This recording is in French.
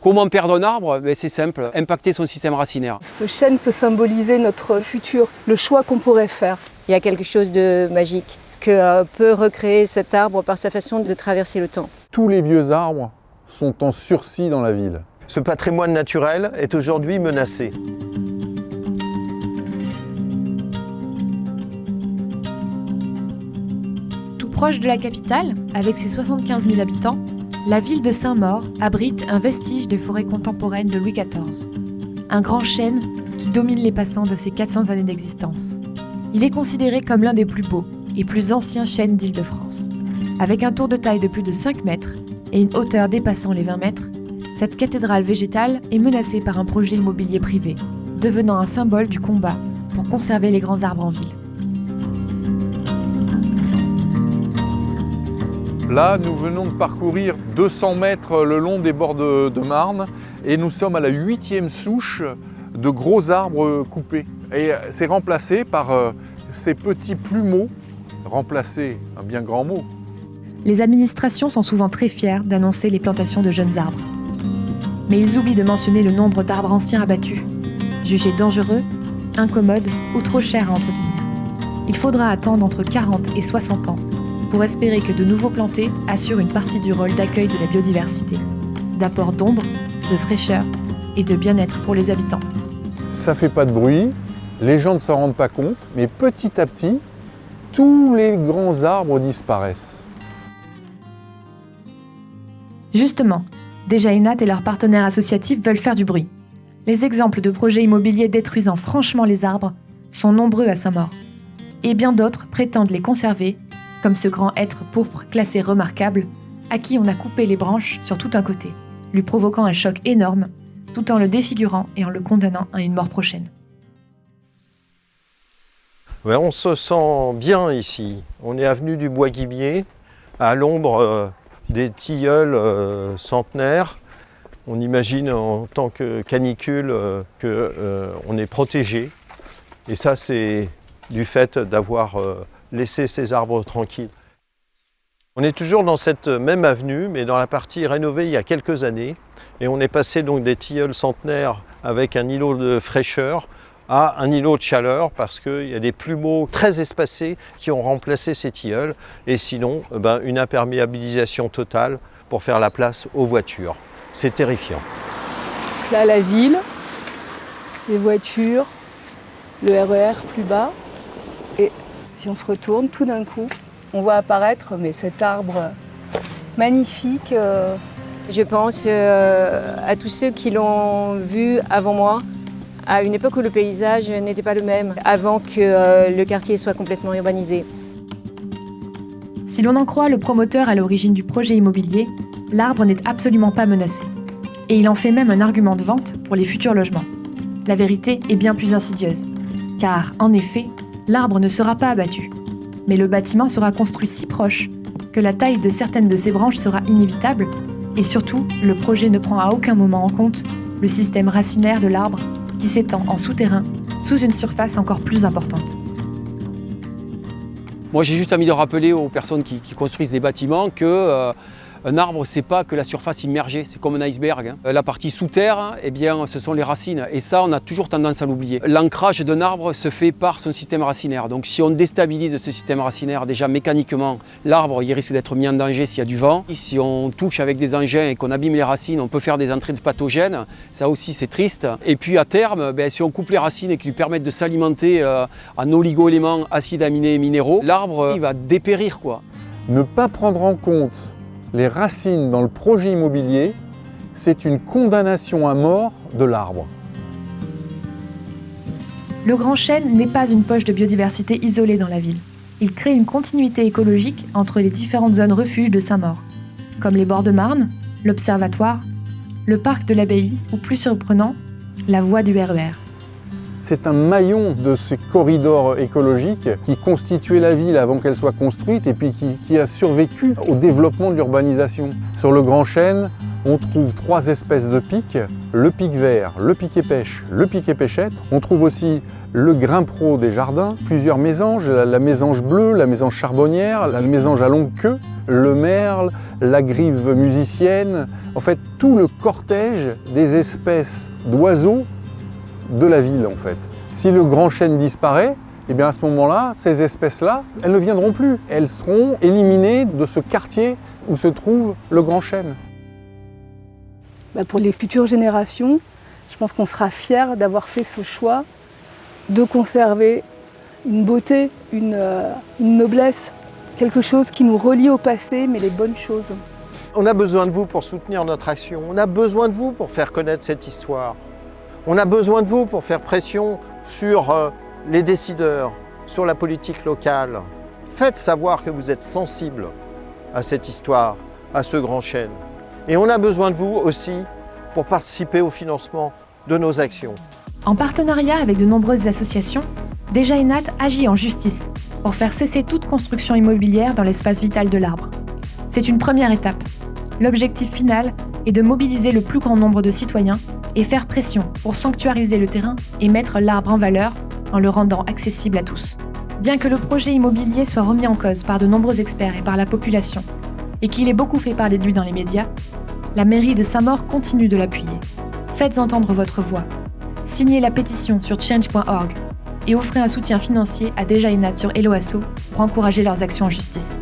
Comment perdre un arbre? C'est simple, impacter son système racinaire. Ce chêne peut symboliser notre futur, le choix qu'on pourrait faire. Il y a quelque chose de magique que peut recréer cet arbre par sa façon de traverser le temps. Tous les vieux arbres sont en sursis dans la ville. Ce patrimoine naturel est aujourd'hui menacé. Tout proche de la capitale, avec ses 75 000 habitants, la ville de Saint-Maur abrite un vestige des forêts contemporaines de Louis XIV. Un grand chêne qui domine les passants de ses 400 années d'existence. Il est considéré comme l'un des plus beaux et plus anciens chênes d'Île-de-France. Avec un tour de taille de plus de 5 mètres et une hauteur dépassant les 20 mètres, cette cathédrale végétale est menacée par un projet immobilier privé, devenant un symbole du combat pour conserver les grands arbres en ville. Là, nous venons de parcourir 200 mètres le long des bords de Marne et nous sommes à la 8e souche de gros arbres coupés. Et c'est remplacé par ces petits plumeaux, remplacé, un bien grand mot. Les administrations sont souvent très fières d'annoncer les plantations de jeunes arbres. Mais ils oublient de mentionner le nombre d'arbres anciens abattus, jugés dangereux, incommodes ou trop chers à entretenir. Il faudra attendre entre 40 et 60 ans pour espérer que de nouveaux plantés assurent une partie du rôle d'accueil de la biodiversité, d'apport d'ombre, de fraîcheur et de bien-être pour les habitants. Ça fait pas de bruit, les gens ne s'en rendent pas compte, mais petit à petit, tous les grands arbres disparaissent. Justement, Déjà-Enat et leurs partenaires associatifs veulent faire du bruit. Les exemples de projets immobiliers détruisant franchement les arbres sont nombreux à Saint-Maur. Et bien d'autres prétendent les conserver, comme ce grand être pourpre classé remarquable, à qui on a coupé les branches sur tout un côté, lui provoquant un choc énorme, tout en le défigurant et en le condamnant à une mort prochaine. Ouais, on se sent bien ici. On est avenue du Bois-Guibier, à l'ombre des tilleuls centenaires. On imagine en tant que canicule qu'on est protégé. Et ça, c'est du fait d'avoir laissé ces arbres tranquilles. On est toujours dans cette même avenue, mais dans la partie rénovée il y a quelques années. Et on est passé donc des tilleuls centenaires avec un îlot de fraîcheur à un îlot de chaleur parce qu'il y a des plumeaux très espacés qui ont remplacé ces tilleuls. Et sinon, une imperméabilisation totale pour faire la place aux voitures. C'est terrifiant. Là, la ville, les voitures, le RER plus bas. Et si on se retourne, tout d'un coup, on voit apparaître cet arbre magnifique. Je pense à tous ceux qui l'ont vu avant moi, à une époque où le paysage n'était pas le même, avant que le quartier soit complètement urbanisé. Si l'on en croit le promoteur à l'origine du projet immobilier, l'arbre n'est absolument pas menacé. Et il en fait même un argument de vente pour les futurs logements. La vérité est bien plus insidieuse, car, en effet, l'arbre ne sera pas abattu. Mais le bâtiment sera construit si proche que la taille de certaines de ses branches sera inévitable, et surtout, le projet ne prend à aucun moment en compte le système racinaire de l'arbre qui s'étend en souterrain, sous une surface encore plus importante. Moi, j'ai juste envie de rappeler aux personnes qui construisent des bâtiments que un arbre, c'est pas que la surface immergée, c'est comme un iceberg. La partie sous terre, eh bien, ce sont les racines. Et ça, on a toujours tendance à l'oublier. L'ancrage d'un arbre se fait par son système racinaire. Donc, si on déstabilise ce système racinaire, déjà mécaniquement, l'arbre, il risque d'être mis en danger s'il y a du vent. Si on touche avec des engins et qu'on abîme les racines, on peut faire des entrées de pathogènes. Ça aussi, c'est triste. Et puis, à terme, si on coupe les racines et qu'ils lui permettent de s'alimenter en oligo-éléments, acides aminés et minéraux, l'arbre, il va dépérir, quoi. Ne pas prendre en compte les racines dans le projet immobilier, c'est une condamnation à mort de l'arbre. Le grand chêne n'est pas une poche de biodiversité isolée dans la ville. Il crée une continuité écologique entre les différentes zones refuges de Saint-Maur, comme les bords de Marne, l'Observatoire, le parc de l'Abbaye ou, plus surprenant, la voie du RER. C'est un maillon de ces corridors écologiques qui constituaient la ville avant qu'elle soit construite et puis qui a survécu au développement de l'urbanisation. Sur le Grand Chêne, on trouve 3 espèces de pics, le pic vert, le piquet pêche, le piquet pêchette. On trouve aussi le grimpero des jardins, plusieurs mésanges, la mésange bleue, la mésange charbonnière, la mésange à longue queue, le merle, la grive musicienne. en fait tout le cortège des espèces d'oiseaux de la ville en fait. Si le grand chêne disparaît, eh bien à ce moment-là, ces espèces-là, elles ne viendront plus. Elles seront éliminées de ce quartier où se trouve le grand chêne. Pour les futures générations, je pense qu'on sera fiers d'avoir fait ce choix de conserver une beauté, une noblesse, quelque chose qui nous relie au passé, mais les bonnes choses. On a besoin de vous pour soutenir notre action. On a besoin de vous pour faire connaître cette histoire. On a besoin de vous pour faire pression sur les décideurs, sur la politique locale. Faites savoir que vous êtes sensible à cette histoire, à ce grand chêne. Et on a besoin de vous aussi pour participer au financement de nos actions. En partenariat avec de nombreuses associations, Déjà-Enat agit en justice pour faire cesser toute construction immobilière dans l'espace vital de l'arbre. C'est une première étape. L'objectif final est de mobiliser le plus grand nombre de citoyens et faire pression pour sanctuariser le terrain et mettre l'arbre en valeur en le rendant accessible à tous. Bien que le projet immobilier soit remis en cause par de nombreux experts et par la population, et qu'il ait beaucoup fait parler de lui dans les médias, la mairie de Saint-Maur continue de l'appuyer. Faites entendre votre voix. Signez la pétition sur change.org et offrez un soutien financier à Déjà-Enat sur Helloasso pour encourager leurs actions en justice.